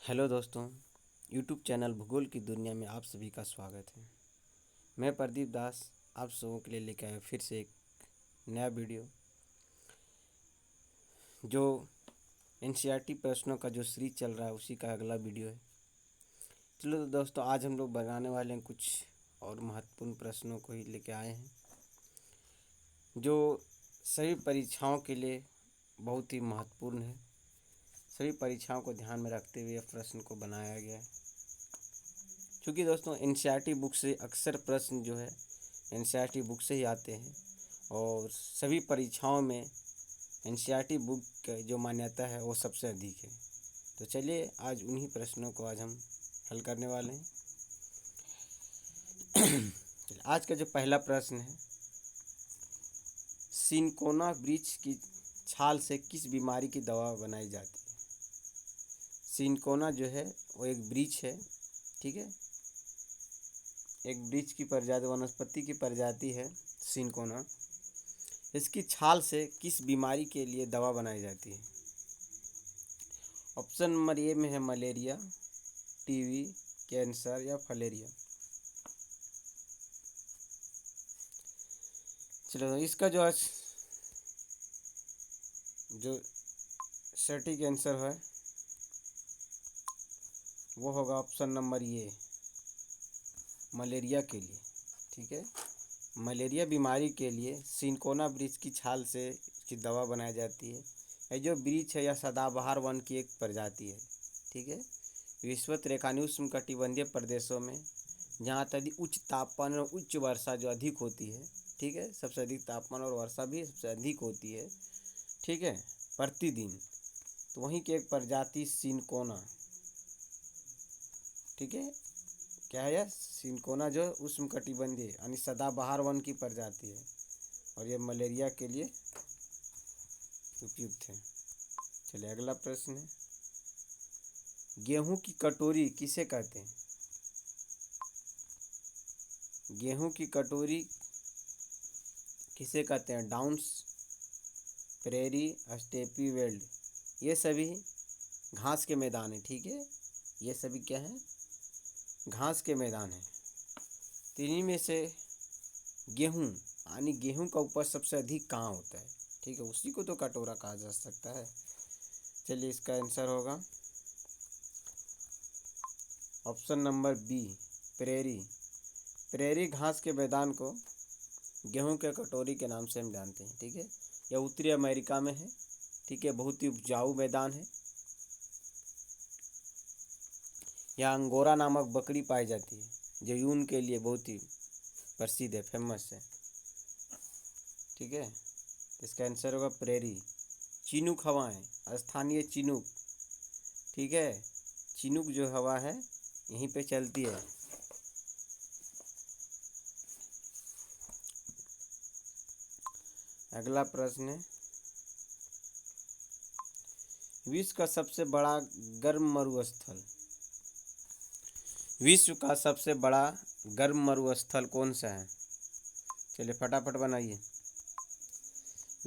Hello दोस्तों, YouTube channel भूगोल की दुनिया में आप सभी का स्वागत है। मैं प्रदीप दास आप सबों के लिए लेकर आया फिर से एक नया वीडियो जो एनसीईआरटी प्रश्नों का जो सीरीज चल रहा है उसी का अगला वीडियो है। चलो तो दोस्तों, आज हम लोग बनाने वाले हैं कुछ और महत्वपूर्ण प्रश्नों को ही लेकर आए हैं जो सभी परीक्षाओं के लिए बहुत ही महत्वपूर्ण है। सभी परीक्षाओं को ध्यान में रखते हुए प्रश्न को बनाया गया है, क्योंकि दोस्तों एनसीईआरटी बुक से अक्सर प्रश्न जो है एनसीईआरटी बुक से ही आते हैं और सभी परीक्षाओं में एनसीईआरटी बुक की जो मान्यता है वो सबसे अधिक है। तो चलिए आज उन्हीं प्रश्नों को आज हम हल करने वाले हैं। चलिए, आज का जो पहला प्रश्न है, सिनकोना वृक्ष की छाल से किस बीमारी की दवा बनाई जाती है। सिनकोना जो है वो एक वृक्ष है, ठीक है, एक वृक्ष की प्रजाति, वनस्पति की प्रजाति है सिनकोना। इसकी छाल से किस बीमारी के लिए दवा बनाई जाती है। ऑप्शन नंबर ए में है मलेरिया, टीबी, कैंसर या फलेरिया। चलो इसका जो सटीक आंसर है वो होगा ऑप्शन नंबर ए, मलेरिया के लिए। ठीक है, मलेरिया बीमारी के लिए सिनकोना वृक्ष की छाल से इसकी दवा बनाई जाती है। यह जो वृक्ष है यह सदाबहार वन की एक प्रजाति है। ठीक है, विषुवत रेखानी उष्णकटिबंधीय प्रदेशों में जहाँ अत्यधिक उच्च तापमान और उच्च वर्षा जो अधिक होती है, ठीक है, सबसे अधिक तापमान और वर्षा भी सबसे अधिक होती है, ठीक है, प्रतिदिन, तो वहीं की एक प्रजाति सिनकोना, ठीक है, क्या है यह सिनकोना जो उष्णकटिबंधीय यानी सदाबहार वन की प्रजाति है और यह मलेरिया के लिए उपयुक्त है। चलिए अगला प्रश्न है, गेहूं की कटोरी किसे कहते हैं। गेहूं की कटोरी किसे कहते हैं। डाउन्स, प्रेरी, स्टेपी वेल्ड, ये सभी घास के मैदान है। ठीक है, ये सभी क्या है, घास के मैदान है। तीन में से गेहूं यानी गेहूं का उपज सबसे अधिक कहाँ होता है। ठीक है, उसी को तो कटोरा कहा जा सकता है। चलिए इसका आंसर होगा option number B, prairie. Prairie घास के मैदान को गेहूं के कटोरी के नाम से हम जानते हैं। ठीक है, यह उत्तरी अमेरिका में है। ठीक है, बहुत ही उपजाऊ मैदान है। यहाँ अंगोरा नामक बकरी पाई जाती है जो यून के लिए बहुत ही प्रसिद्ध है, फेमस है। ठीक है, इसका आंसर होगा प्रेरी। चिनूक हवाएं, स्थानीय चिनूक, ठीक है, चिनूक जो हवा है यहीं पे चलती है। अगला प्रश्न है, विश्व का सबसे बड़ा गर्म मरुस्थल। विश्व का सबसे बड़ा गर्म मरुस्थल कौन सा है। चलिए फटाफट बनाइए।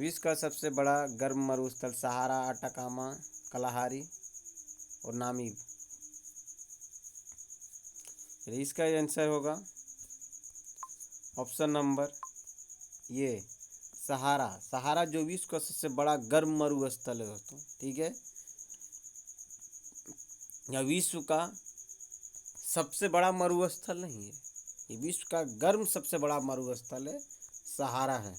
विश्व का सबसे बड़ा गर्म मरुस्थल सहारा, अटाकामा, कलाहारी और नामीब। इसका आंसर होगा ऑप्शन नंबर ये, सहारा। सहारा जो विश्व का सबसे बड़ा गर्म मरुस्थल है दोस्तों। ठीक है, यह विश्व का सबसे बड़ा मरुस्थल नहीं है, ये विश्व का गर्म सबसे बड़ा मरुस्थल है, सहारा है।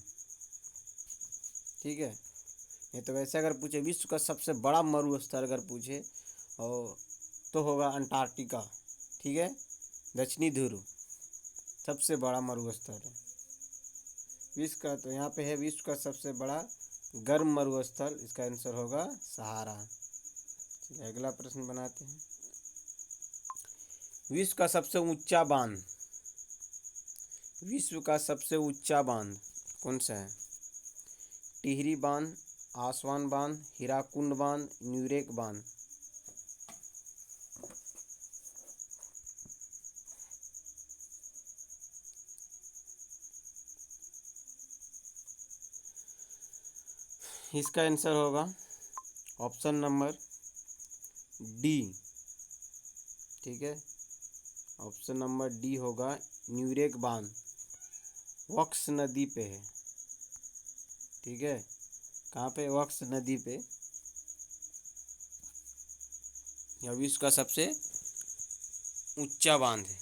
ठीक है, नहीं तो वैसे अगर पूछे विश्व का सबसे बड़ा मरुस्थल अगर पूछे और तो होगा अंटार्कटिका। ठीक है, दक्षिणी ध्रुव सबसे बड़ा मरुस्थल है विश्व का। तो यहाँ पे है विश्व का सबसे बड़ा गर्म मरुस्थल, इसका आंसर होगा सहारा। चलिए अगला प्रश्न बनाते हैं, विश्व का सबसे ऊंचा बांध। विश्व का सबसे ऊंचा बांध कौन सा है। टिहरी बांध, आसवान बांध, हीराकुंड बांध, न्यूरेक बांध। इसका आंसर होगा ऑप्शन नंबर डी, ठीक है, ऑप्शन नंबर डी होगा न्यूरेक बांध, वक्स नदी पे है। ठीक है, कहाँ पे? वक्स नदी पे। यह विश्व का सबसे ऊंचा बांध है।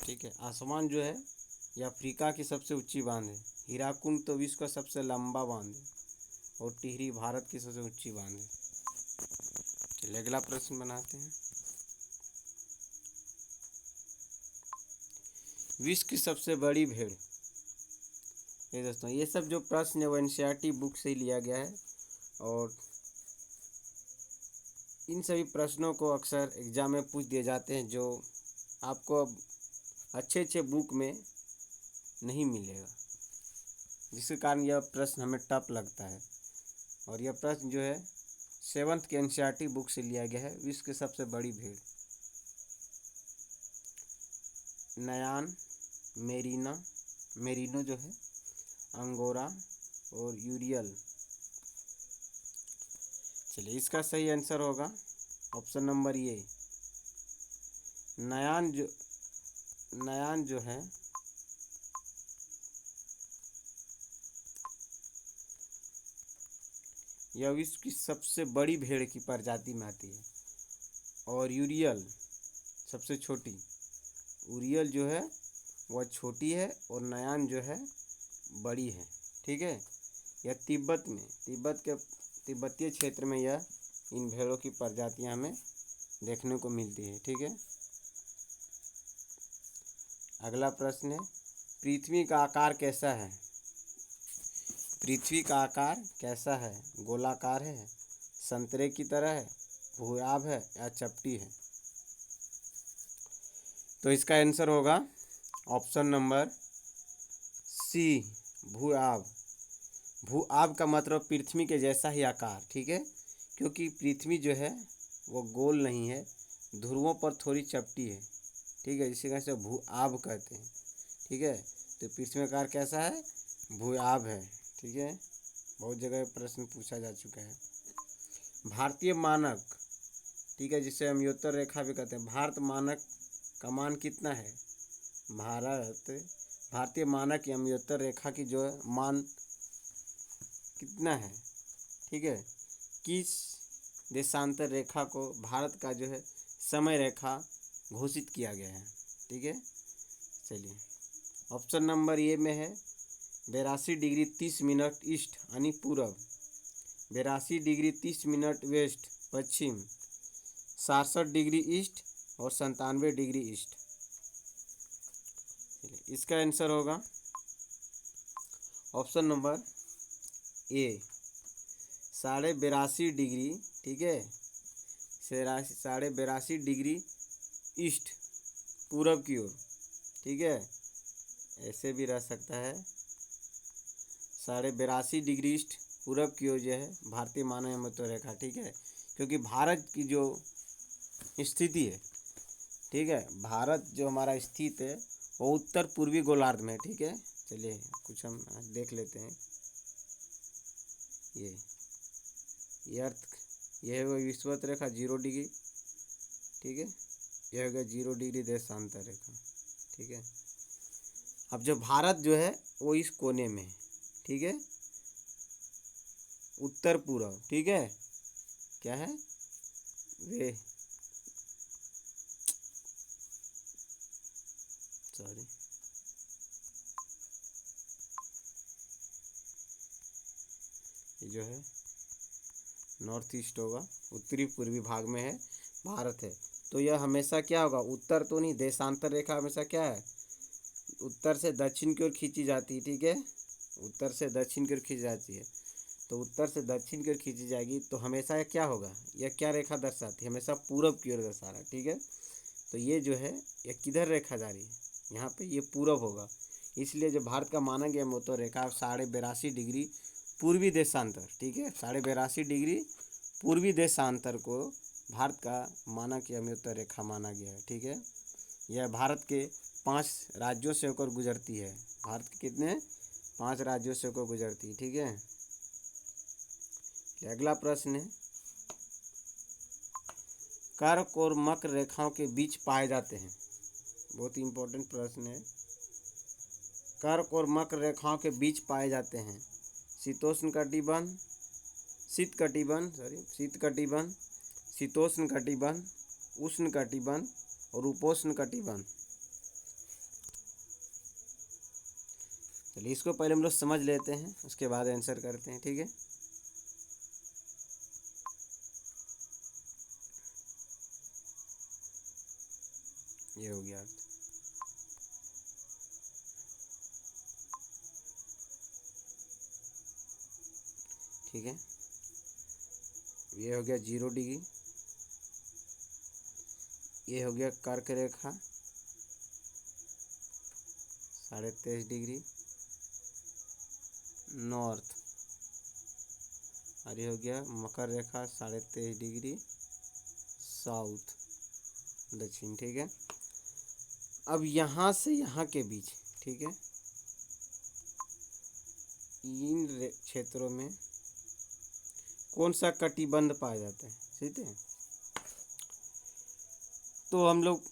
ठीक है, आसमान जो है यह अफ्रीका की सबसे ऊंची बांध है। हीराकुंड तो विश्व का सबसे लंबा बांध है और टिहरी भारत की सबसे ऊंची बांध है। चलिए अगला प्रश्न बनाते हैं। विश्व की सबसे बड़ी भेड़। ये दोस्तों, ये सब जो प्रश्न है वो एनसीईआरटी बुक से ही लिया गया है और इन सभी प्रश्नों को अक्सर एग्जाम में पूछ दिए जाते हैं, जो आपको अच्छे बुक में नहीं मिलेगा, जिसके कारण यह प्रश्न हमें टफ लगता है। और यह प्रश्न जो है 7th के एनसीईआरटी बुक से लिया गया है। विश्व की सबसे बड़ी भेड़ नयान, मेरिनो जो है, अंगोरा और यूरियल। चलिए इसका सही आंसर होगा ऑप्शन नंबर ए, नयान जो है यह विश्व की सबसे बड़ी भेड़ की प्रजाति में आती है और यूरियल सबसे छोटी। यूरियल जो है वह छोटी है और नयान जो है बड़ी है। ठीक है, यह तिब्बतीय क्षेत्र में यह इन भेड़ों की प्रजातियां हमें देखने को मिलती है। ठीक है, अगला प्रश्न है, पृथ्वी का आकार कैसा है? पृथ्वी का आकार कैसा है? गोलाकार है, संतरे की तरह है, भूयाब है या चपटी है? तो इसका आंसर होगा ऑप्शन नंबर सी, भूयाब। भूआब का मतलब पृथ्वी के जैसा ही आकार। ठीक है, क्योंकि पृथ्वी जो है वो गोल नहीं है, ध्रुवों पर थोड़ी चपटी है। ठीक है, इसी कारण से भूआब कहते हैं। ठीक है, तो पृथ्वी का आकार कैसा है? भूआब है। ठीक है, बहुत जगह प्रश्न पूछा जा चुका है। भारतीय मानक, ठीक है, जिसे हम योत्तर रेखा भी कहते हैं, भारत मानक का मान कितना है? भारतीय मानक एवं योत्तर रेखा की जो है मान कितना है? ठीक है, किस देशांतर रेखा को भारत का जो है समय रेखा घोषित किया गया है? ठीक है, चलिए ऑप्शन नंबर ए में है 82 डिग्री 30 मिनट ईस्ट यानी पूरब, 82 डिग्री 30 मिनट वेस्ट पश्चिम, 67 डिग्री ईस्ट और 97 डिग्री ईस्ट। इसका आंसर होगा ऑप्शन नंबर ए, 82.5 डिग्री। ठीक है, 82.5 डिग्री ईस्ट पूरब की ओर। ठीक है, ऐसे भी रह सकता है, 82.5 डिग्री ईस्ट पूरब की ओर जो है भारतीय मानक एवं रेखा। ठीक है, क्योंकि भारत की जो स्थिति है, ठीक है, भारत जो हमारा स्थित है वो उत्तर पूर्वी गोलार्ध में। ठीक है, चलिए कुछ हम देख लेते हैं। ये अर्थ, यह है वो विषुवत रेखा 0 डिग्री। ठीक है, यह होगा 0 डिग्री देशांतर रेखा। ठीक है, अब जो भारत जो है वो इस कोने में है। ठीक है, उत्तर पूर्व। ठीक है, क्या है वे, सॉरी, ये जो है नॉर्थ ईस्ट होगा, उत्तरी पूर्वी भाग में है भारत है। तो यह हमेशा क्या होगा, उत्तर तो नहीं, देशांतर रेखा हमेशा क्या है, उत्तर से दक्षिण की ओर खींची जाती है। ठीक है, उत्तर से दक्षिण की ओर खींची जाती है, तो उत्तर से दक्षिण की ओर खींची जाएगी तो हमेशा यह क्या होगा, यह क्या रेखा दर्शाती है, हमेशा पूरब की ओर दर्शा रहा है। ठीक है, तो ये जो है ये किधर रेखा जा रही है, यहाँ पे ये पूरब होगा। इसलिए जो भारत का मानक है वो तो रेखा 82.5 डिग्री पूर्वी देशांतर। ठीक है, 82.5 डिग्री पूर्वी देशांतर को भारत का मानक एवं उत्तर रेखा माना गया है। ठीक है, यह भारत के 5 राज्यों से होकर गुजरती है। भारत के कितने 5 राज्यों से होकर गुजरती है। ठीक है, अगला प्रश्न है, कर्क और मकर रेखाओं के बीच पाए जाते हैं। बहुत ही इंपॉर्टेंट प्रश्न है। कर्क और मकर रेखाओं के बीच पाए जाते हैं शीतोष्ण कटिबंध, शीतकटिबंध, शीतोष्ण कटिबंध, उष्ण कटिबंध और उपोष्ण कटिबंध। चलिए इसको पहले हम लोग समझ लेते हैं, उसके बाद आंसर करते हैं। ठीक है, ये हो गया अर्थ। ठीक है, ये हो गया 0 डिग्री, ये हो गया कर्क रेखा 23.5 डिग्री नॉर्थ, और ये हो गया मकर रेखा 23.5 डिग्री साउथ, दक्षिण। ठीक है, अब यहाँ से यहाँ के बीच, ठीक है, इन क्षेत्रों में कौन सा कटिबंध पाया जाता है? ठीक है, तो हम लोग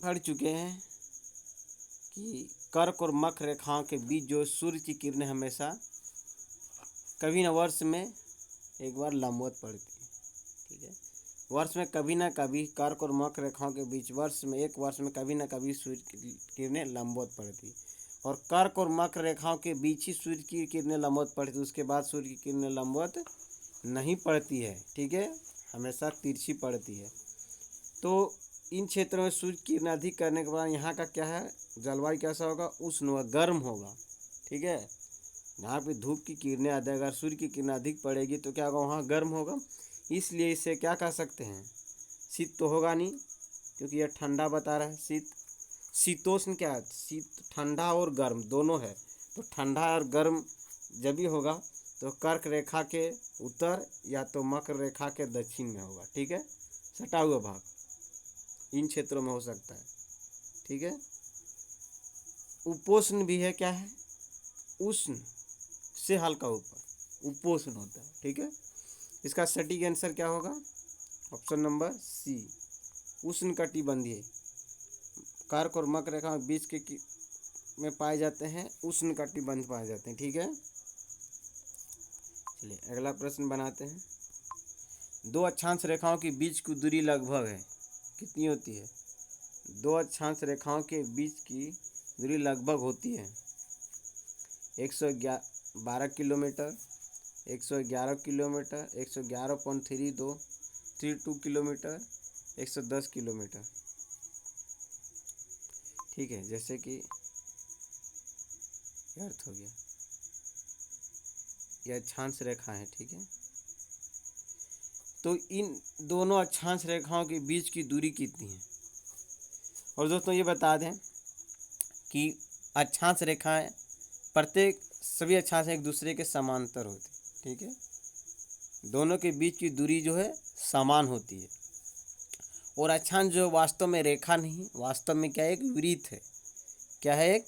पढ़ चुके हैं कि कर्क और मकर रेखाओं के बीच जो सूर्य की किरणें हमेशा कभी न वर्ष में एक बार लंबवत पड़ती है। ठीक है, वर्ष में कभी ना कभी कर्क और मकर रेखाओं के बीच एक वर्ष में कभी ना कभी सूर्य की किरणें लंबवत पड़ती, और कर्क और मकर रेखाओं के बीच ही सूर्य की किरणें लंबवत पड़ती, उसके बाद सूर्य की किरणें लंबवत नहीं पड़ती है। ठीक है, हमेशा तिरछी पड़ती है। तो इन क्षेत्रों में सूर्य की किरणें अधिक करने के बाद यहाँ का क्या है, जलवायु कैसा होगा? उष्ण व गर्म होगा। ठीक है, यहाँ पे धूप की किरणें अगर सूर्य की किरणें अधिक पड़ेगी तो क्या होगा, वहाँ गर्म होगा, इसलिए इसे क्या कह सकते हैं? शीत तो होगा नहीं, क्योंकि यह ठंडा बता रहा है। शीतोष्ण क्या है? शीत ठंडा और गर्म दोनों है, तो ठंडा और गर्म जब भी होगा तो कर्क रेखा के उत्तर या तो मकर रेखा के दक्षिण में होगा। ठीक है, सटा हुआ भाग इन क्षेत्रों में हो सकता है। ठीक है, उपोष्ण भी है, क्या है? उष्ण से हल्का ऊपर उपोष्ण होता है। ठीक है, इसका सटीक आंसर क्या होगा? ऑप्शन नंबर सी, उष्ण कटिबंधीय। कर्क और मकर रेखा में बीच के में पाए जाते हैं उष्ण कटिबंध पाए जाते हैं। ठीक है, चलिए अगला प्रश्न बनाते हैं। दो अक्षांश रेखाओं के बीच की दूरी लगभग है, कितनी होती है? दो अक्षांश रेखाओं के बीच की दूरी लगभग होती है 112 किलोमीटर, 111 किलोमीटर, 111.32 किलोमीटर, 110 किलोमीटर। ठीक है, जैसे कि यह अर्थ हो गया, यह अक्षांश रेखा है। ठीक है, तो इन दोनों अक्षांश रेखाओं के बीच की दूरी कितनी है? और दोस्तों ये बता दें कि अक्षांश रेखाएं सभी अक्षांश एक दूसरे के समांतर होते। ठीक है, दोनों के बीच की दूरी जो है समान होती है, और अक्षांश जो वास्तव में रेखा नहीं, वास्तव में क्या है? एक वृत्त है। क्या है? एक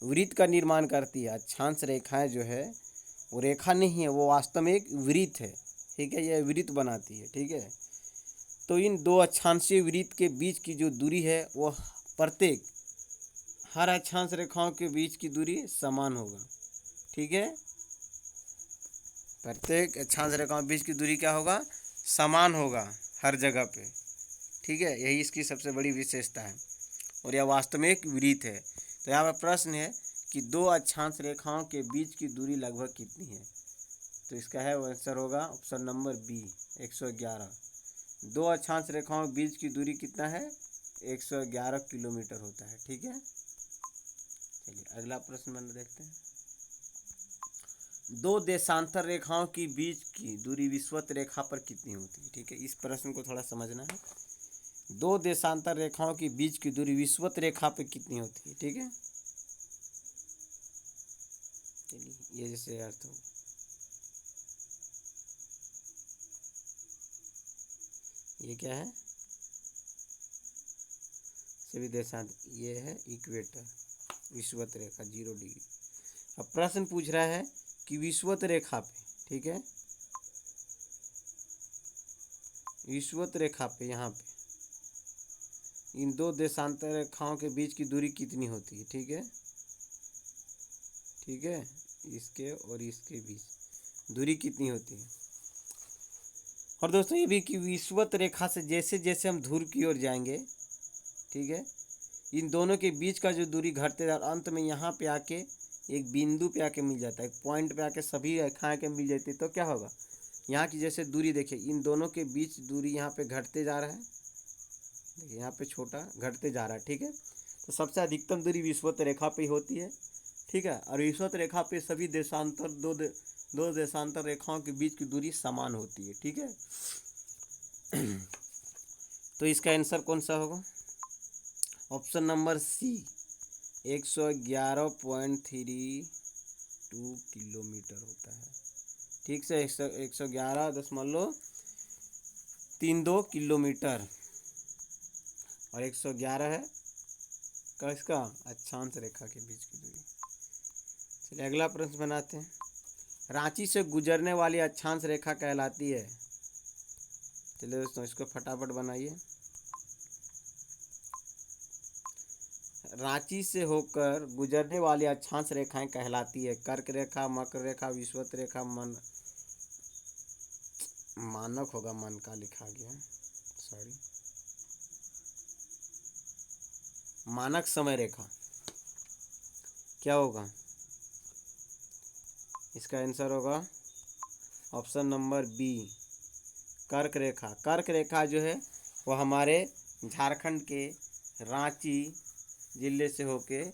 वृत्त का निर्माण करती है। अक्षांश रेखाएं जो है वो रेखा नहीं है, वो वास्तव में एक वृत्त है। ठीक है, यह वृत्त बनाती है। ठीक है, तो इन दो अक्षांशीय वृत्त के बीच की जो दूरी है वो हर अक्षांश रेखाओं के बीच की दूरी समान होगा। ठीक है, प्रत्येक अक्षांश रेखाओं के बीच की दूरी क्या होगा? समान होगा हर जगह पे। ठीक है, यही इसकी सबसे बड़ी विशेषता है, और यह वास्तव में एक वृत्त है। तो यहाँ पर प्रश्न है कि दो अक्षांश रेखाओं के बीच की दूरी लगभग कितनी है? तो इसका है आंसर होगा ऑप्शन नंबर बी, 111। दो अक्षांश रेखाओं के बीच की दूरी कितना है? 111 किलोमीटर होता है। ठीक है, चलिए अगला प्रश्न मैंने देखते हैं। दो देशांतर रेखाओं के बीच की दूरी विषुवत रेखा पर कितनी होती है? ठीक है, इस प्रश्न को थोड़ा समझना है। दो देशांतर रेखाओं के बीच की दूरी विषुवत रेखा पर कितनी होती है? ठीक है, चलिए ये जैसे अर्थ हो, ये क्या है? सभी देशांत, ये है इक्वेटर, विषुवत रेखा 0 डिग्री। अब प्रश्न पूछ रहा है कि विषुवत रेखा पे, ठीक है, विषुवत रेखा पे यहाँ पे इन दो देशांतर रेखाओं के बीच की दूरी कितनी होती है। ठीक है, ठीक है, इसके और इसके बीच दूरी कितनी होती है। और दोस्तों ये भी कि विषुवत रेखा से जैसे जैसे हम ध्रुव की ओर जाएंगे, ठीक है, इन दोनों के बीच का जो दूरी घटते जा रहा, अंत में यहाँ पे आके एक बिंदु पे आके मिल जाता है, एक पॉइंट पे आके सभी रेखाएं के मिल जाती है। तो क्या होगा, यहाँ की जैसे दूरी देखिए, इन दोनों के बीच दूरी यहाँ पे घटते जा रहा है, देखिए यहाँ पे छोटा घटते जा रहा है। ठीक है, तो सबसे अधिकतम दूरी विषुवत रेखा पे होती है। ठीक है, और विषुवत रेखा पे सभी देशांतर दो देशांतर रेखाओं के बीच की दूरी समान होती है। ठीक है, तो इसका आंसर कौन सा होगा, ऑप्शन नंबर सी, 111.32 किलोमीटर होता है। ठीक से 111.32 किलोमीटर, और 111 है का इसका अक्षांश रेखा के बीच की दूरी। चलिए अगला प्रश्न बनाते हैं। रांची से गुजरने वाली अक्षांश रेखा कहलाती है। चलिए दोस्तों इसको फटाफट बनाइए। रांची से होकर गुजरने वाली अक्षांश रेखाएं कहलाती है। कर्क रेखा, मकर रेखा, विषुवत रेखा, मानक होगा, मन का लिखा गया, सॉरी, मानक समय रेखा क्या होगा, इसका आंसर होगा ऑप्शन नंबर बी, कर्क रेखा। कर्क रेखा जो है वो हमारे झारखंड के रांची जिले से होके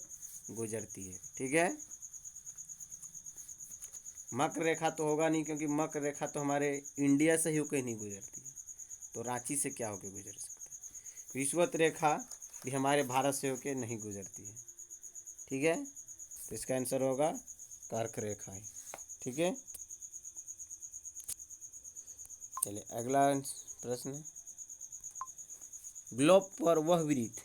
गुजरती है। ठीक है, मकर रेखा तो होगा नहीं, क्योंकि मकर रेखा तो हमारे इंडिया से ही होकर नहीं गुजरती है, तो रांची से क्या होकर गुजर सकता है। विषुवत रेखा भी हमारे भारत से होकर नहीं गुजरती है। ठीक है, तो इसका आंसर होगा कर्क रेखा ही। ठीक है, चलिए अगला प्रश्न। ग्लोब पर वह वृत्त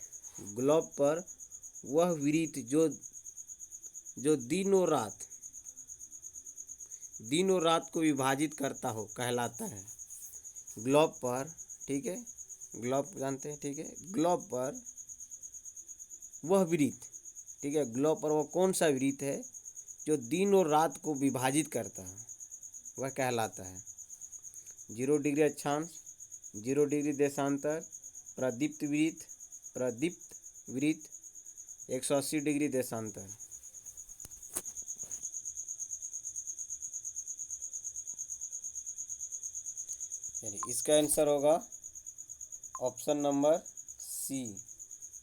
जो दिनों रात को विभाजित करता हो कहलाता है। ग्लोब पर, ठीक है, ग्लोब जानते हैं, ठीक है, ग्लोब पर वह वृत्त, ठीक है, ग्लोब पर वो कौन सा वृत्त है जो दिन और रात को विभाजित करता है, वह कहलाता है 0 डिग्री अक्षांश, 0 डिग्री देशांतर, प्रदीप्त वृत्त, 180 डिग्री देशांतर। इसका आंसर होगा ऑप्शन नंबर सी,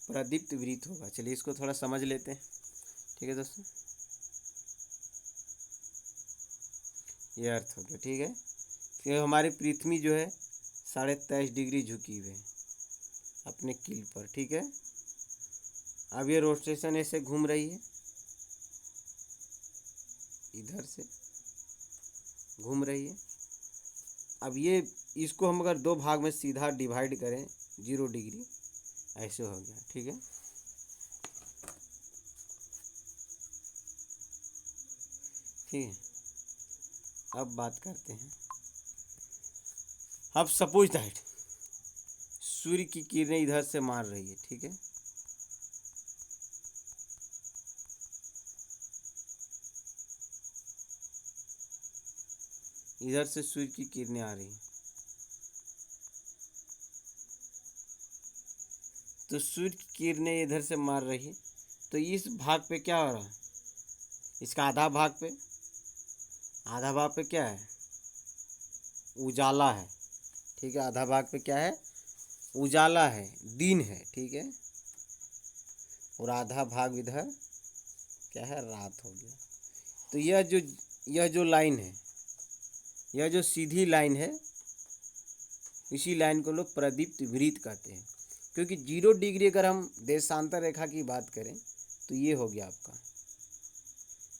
प्रदीप्त वृत्त होगा। चलिए इसको थोड़ा समझ लेते हैं। ठीक है दोस्तों, ये अर्थ हो गया। ठीक है, कि हमारी पृथ्वी जो है 23.5 डिग्री झुकी हुई है अपने कील पर। ठीक है, अब ये रोटेशन ऐसे घूम रही है, इधर से घूम रही है। अब ये इसको हम अगर 2 भाग में सीधा डिवाइड करें 0 डिग्री, ऐसे हो गया। ठीक है, ठीक है, अब बात करते हैं। अब सपोज दैट सूर्य की किरणें इधर से मार रही है। ठीक है, इधर से सूर्य की किरणें आ रही, तो सूर्य की किरणें इधर से मार रही, तो इस भाग पे क्या हो रहा है, इसका आधा भाग पे क्या है, उजाला है। ठीक है, आधा भाग पे क्या है, उजाला है, दिन है। ठीक है, और आधा भाग इधर क्या है, रात हो गया। तो यह जो लाइन है, यह जो सीधी लाइन है, इसी लाइन को लोग प्रदीप्त वृत्त कहते हैं। क्योंकि 0 डिग्री अगर हम देशांतर रेखा की बात करें तो ये हो गया आपका,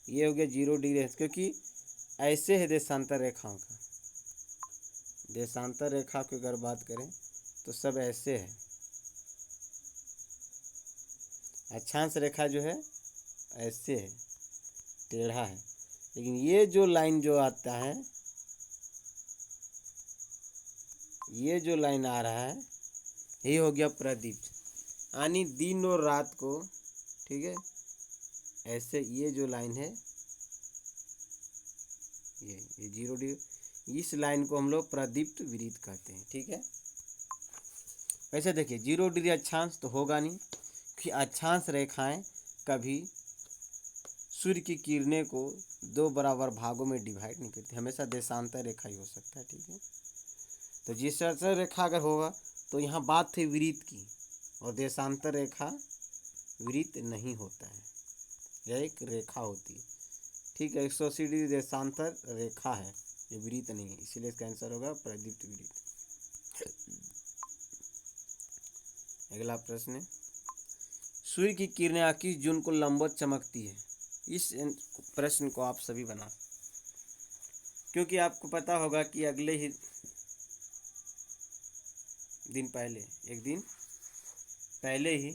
ये हो गया 0 डिग्री, क्योंकि ऐसे है देशांतर रेखाओं का। देशांतर रेखा की अगर बात करें तो सब ऐसे है, अक्षांश रेखा जो है ऐसे है, टेढ़ा है। लेकिन ये जो लाइन जो आता है, ये जो लाइन आ रहा है, ये हो गया प्रदीप्त। यानी दिन और रात को, ठीक है, ऐसे ये जो लाइन है ये 0 डिग्री, इस लाइन को हम लोग प्रदीप्त विरीत कहते हैं। ठीक है, वैसे देखिए 0 डिग्री अक्षांश तो होगा नहीं, कि अक्षांश रेखाएं कभी सूर्य की किरणें को दो बराबर भागों में डिवाइड नहीं करती, हमेशा देशांतर रेखा ही हो सकता है। ठीक है, तो देशांतर रेखा अगर होगा तो यहाँ बात थी विरीत की, और देशांतर रेखा विरीत नहीं होता है, यह एक रेखा होती है। ठीक है, 180 डिग्री देशांतर रेखा है, ये विरीत नहीं है, इसीलिए इसका आंसर होगा प्रदीप्त विरीत। अगला प्रश्न है, सूर्य की किरणें 21 जून को लंबवत चमकती है। इस प्रश्न को आप सभी बना, क्योंकि आपको पता होगा कि अगले ही दिन पहले, एक दिन पहले ही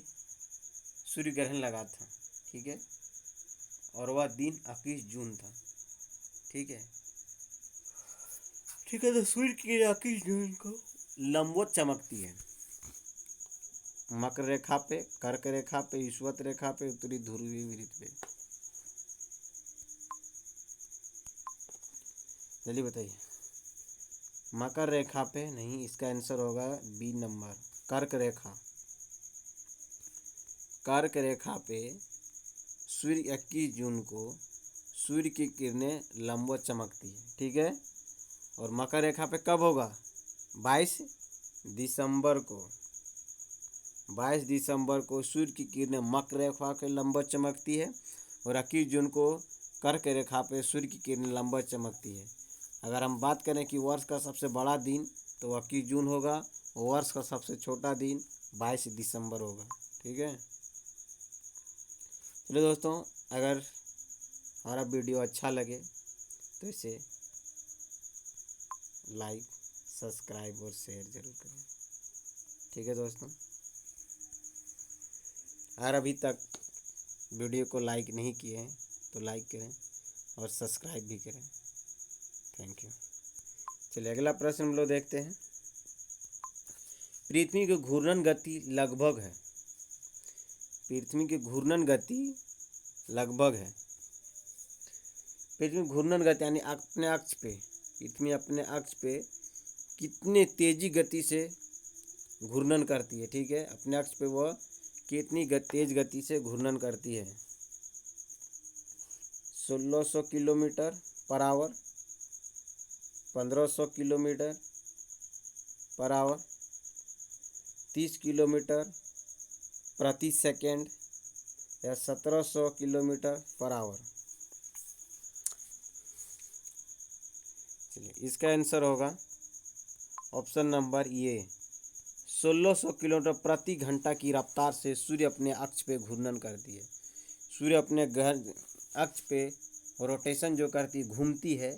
सूर्य ग्रहण लगा था। ठीक है, और वह दिन 21 जून था। ठीक है, ठीक है, तो सूर्य की 21 जून को लंबवत चमकती है, मकर रेखा पे, कर्क रेखा पे, ईश्वत रेखा पे, उत्तरी ध्रुवीय विरीत पे। जल्दी बताइए। मकर रेखा पे नहीं, इसका आंसर होगा बी नंबर, कर्क रेखा। कर्क रेखा पे सूर्य 21 जून को सूर्य की किरणें लंबवत चमकती है। ठीक है, और मकर रेखा पे कब होगा? 22 दिसंबर को। 22 दिसंबर को सूर्य की किरणें मकर रेखा के लंबवत चमकती है, और 21 जून को कर्क रेखा पे सूर्य की किरणें लंबवत चमकती है। अगर हम बात करें कि वर्ष का सबसे बड़ा दिन तो 21 जून होगा, वर्ष का सबसे छोटा दिन 22 दिसंबर होगा। ठीक है, चलो दोस्तों, अगर हमारा वीडियो अच्छा लगे तो इसे लाइक, सब्सक्राइब और शेयर जरूर करें। ठीक है दोस्तों, अगर अभी तक वीडियो को लाइक नहीं किए हैं तो लाइक करें और सब्सक्राइब भी करें। Thank you. चलिए अगला प्रश्न हम लोग देखते हैं। पृथ्वी की घूर्णन गति लगभग है। पृथ्वी की घूर्णन गति लगभग है। पृथ्वी घूर्णन गति यानी अपने अक्ष पे, पृथ्वी अपने अक्ष पे कितने तेजी गति से घूर्णन करती है। ठीक है, अपने अक्ष पे वह कितनी तेज गति से घूर्णन करती है। 1600 kilometre per hour, 1500 kilometre per hour, 30 kilometre प्रति सेकेंड, या 1700 किलोमीटर पर आवर। चलिए इसका आंसर होगा ऑप्शन नंबर ए, 1600 किलोमीटर प्रति घंटा की रफ्तार से सूर्य अपने अक्ष पे घूर्णन करती है। सूर्य अपने अक्ष पे रोटेशन जो करती है, घूमती है,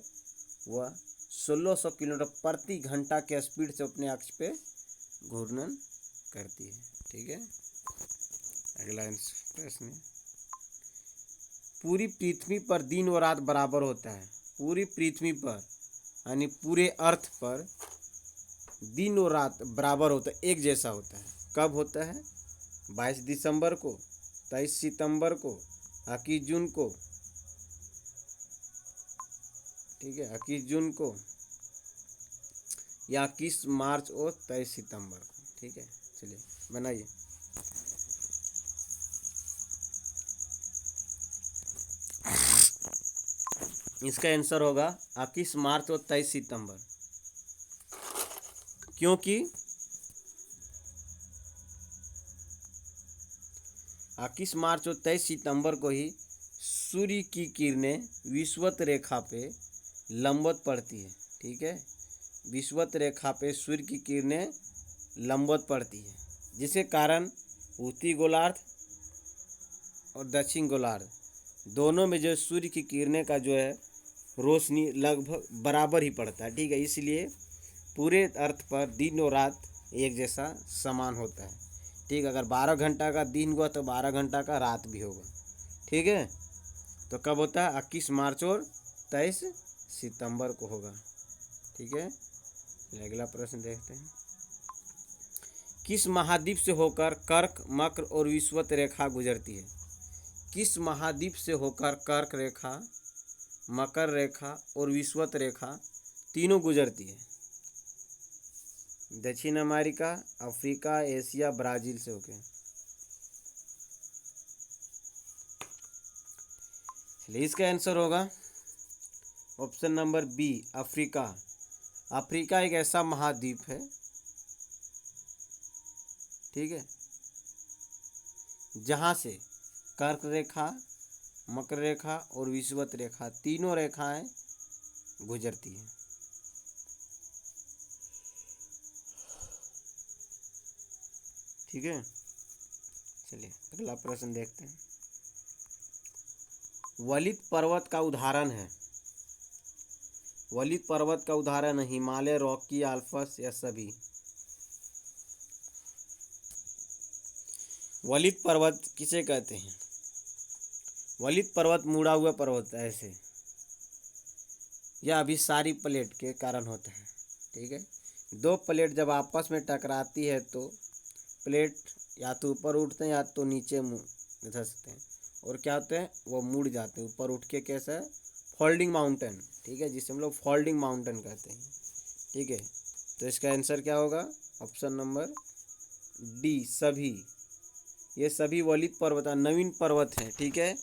वह 1600 किलोमीटर प्रति घंटा के स्पीड से अपने अक्ष पे घूर्णन करती है। ठीक है, अगला प्रश्न, पूरी पृथ्वी पर दिन और रात बराबर होता है। पूरी पृथ्वी पर यानी पूरे अर्थ पर दिन और रात बराबर होता है, एक जैसा होता है। कब होता है? 22 दिसंबर को, 23 सितंबर को, 21 जून को। ठीक है, 21 जून को या 21 मार्च और 23 सितंबर को। ठीक है, चलिए बनाइए। इसका आंसर होगा 21 मार्च और 23 सितंबर, क्योंकि 21 मार्च और 23 सितंबर को ही सूर्य की किरणें विषुवत रेखा पे लंबवत पड़ती है। ठीक है, विषुवत रेखा पे सूर्य की किरणें लंबवत पड़ती है, जिसके कारण उत्तरी गोलार्ध और दक्षिण गोलार्ध दोनों में जो सूर्य की किरणें का जो है रोशनी लगभग बराबर ही पड़ता है। ठीक है, इसलिए पूरे अर्थ पर दिन और रात एक जैसा समान होता है। ठीक, अगर 12 घंटा का दिन हुआ तो 12 घंटा का रात भी होगा। ठीक है, तो कब होता है? 21 मार्च और 23 सितंबर को होगा। ठीक है, अगला प्रश्न देखते हैं। किस महाद्वीप से होकर कर्क, मकर और विषुवत रेखा गुजरती है? किस महाद्वीप से होकर कर्क रेखा, मकर रेखा और विषुवत रेखा तीनों गुजरती है? दक्षिण अमेरिका, अफ्रीका, एशिया, ब्राज़ील से होकर। चलिए इसका आंसर होगा option number B, Africa. Africa एक ऐसा महाद्वीप है, ठीक है, जहाँ से कर्क रेखा, मकर रेखा और विषुवत रेखा तीनों रेखाएं गुजरती हैं। ठीक है, चलिए अगला प्रश्न देखते हैं। वलित पर्वत का उदाहरण है। वलित पर्वत का उदाहरण है हिमालय, रॉकी, आल्प्स या सभी। वलित पर्वत किसे कहते हैं? वलित पर्वत मुड़ा हुआ पर्वत है ऐसे, यह अभिसारी प्लेट के कारण होता है। ठीक है, दो प्लेट जब आपस में टकराती है तो प्लेट या तो ऊपर उठते हैं या तो नीचे धंसते हैं, और क्या होते हैं, वो मुड़ जाते हैं ऊपर उठ के। कैसा? Folding mountain. ठीक है, जिसे हम लोग फोल्डिंग माउंटेन कहते हैं। ठीक है, तो इसका आंसर क्या होगा? ऑप्शन नंबर डी, सभी। ये सभी वलित पर्वत नवीन पर्वत हैं। ठीक है,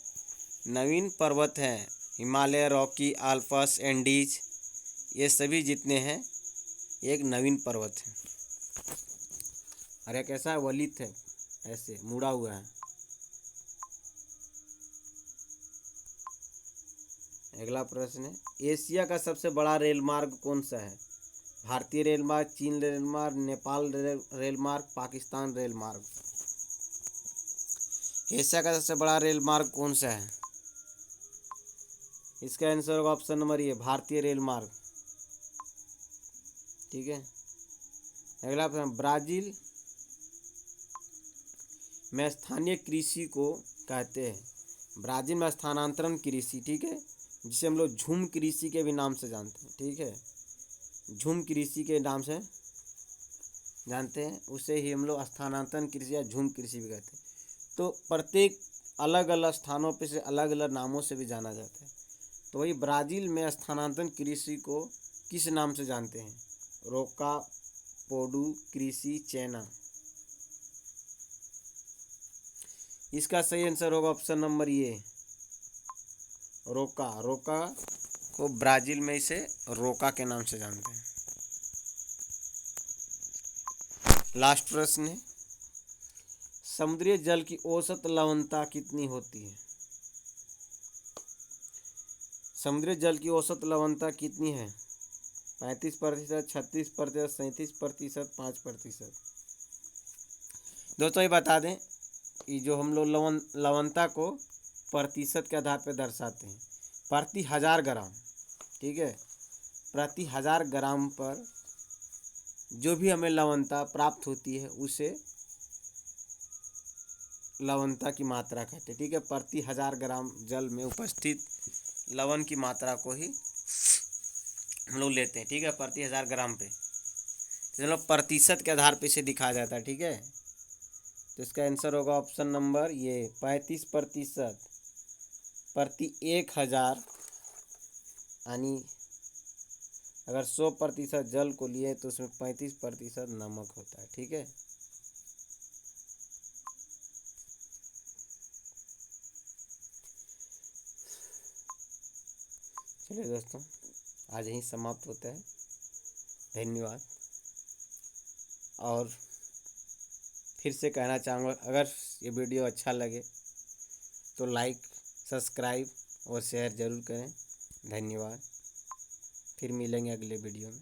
नवीन पर्वत हैं। हिमालय, रॉकी, आल्प्स, एंडीज, ये सभी जितने हैं एक नवीन पर्वत है। अरे कैसा है? वलित है, ऐसे मुड़ा हुआ है। अगला प्रश्न है, एशिया का सबसे बड़ा रेल मार्ग कौन सा है? भारतीय रेल मार्ग, चीन रेल मार्ग, नेपाल रेल मार्ग, पाकिस्तान रेल मार्ग। एशिया का सबसे बड़ा रेल मार्ग कौन सा है? इसका आंसर होगा ऑप्शन नंबर ए, भारतीय रेल मार्ग। ठीक है, अगला प्रश्न, ब्राजील में स्थानीय कृषि को कहते हैं। ब्राजील में स्थानांतरण कृषि, ठीक है, जिसे हम लोग झूम कृषि के भी नाम से जानते हैं। ठीक है, झूम कृषि के नाम से जानते हैं, उसे ही हम लोग स्थानांतरण कृषि या झूम कृषि भी कहते हैं। तो प्रत्येक अलग अलग स्थानों पे से अलग अलग नामों से भी जाना जाता है। तो वही ब्राज़ील में स्थानांतरण कृषि को किस नाम से जानते हैं? रोका, पोडू कृषि, चैना। इसका सही आंसर होगा ऑप्शन नंबर ए, रोका। रोका को ब्राज़ील में इसे रोका के नाम से जानते हैं। लास्ट प्रश्न है, समुद्री जल की औसत लवणता कितनी होती है? समुद्री जल की औसत लवणता कितनी है? 35%, 36%, 37%, 5%। दोस्तों ये बता दें कि जो हम लोग लवणता को प्रतिशत के आधार पर दर्शाते हैं, प्रति 1000 ग्राम। ठीक है, प्रति 1000 ग्राम पर जो भी हमें लवणता प्राप्त होती है उसे लवणता की मात्रा कहते हैं। ठीक है, प्रति 1000 ग्राम जल में उपस्थित लवण की मात्रा को ही हम लोग लेते हैं। ठीक है, प्रति 1000 ग्राम पे, चलो प्रतिशत के आधार पे इसे दिखाया जाता है। ठीक है, तो इसका आंसर होगा ऑप्शन नंबर ये, 35% प्रति 1000। यानी अगर 100% जल को लिए तो उसमें 35% नमक होता है। ठीक है, चलिए दोस्तों आज यहीं समाप्त होता है। धन्यवाद। और फिर से कहना चाहूँगा, अगर ये वीडियो अच्छा लगे तो लाइक, सब्सक्राइब और शेयर ज़रूर करें। धन्यवाद। फिर मिलेंगे अगले वीडियो में।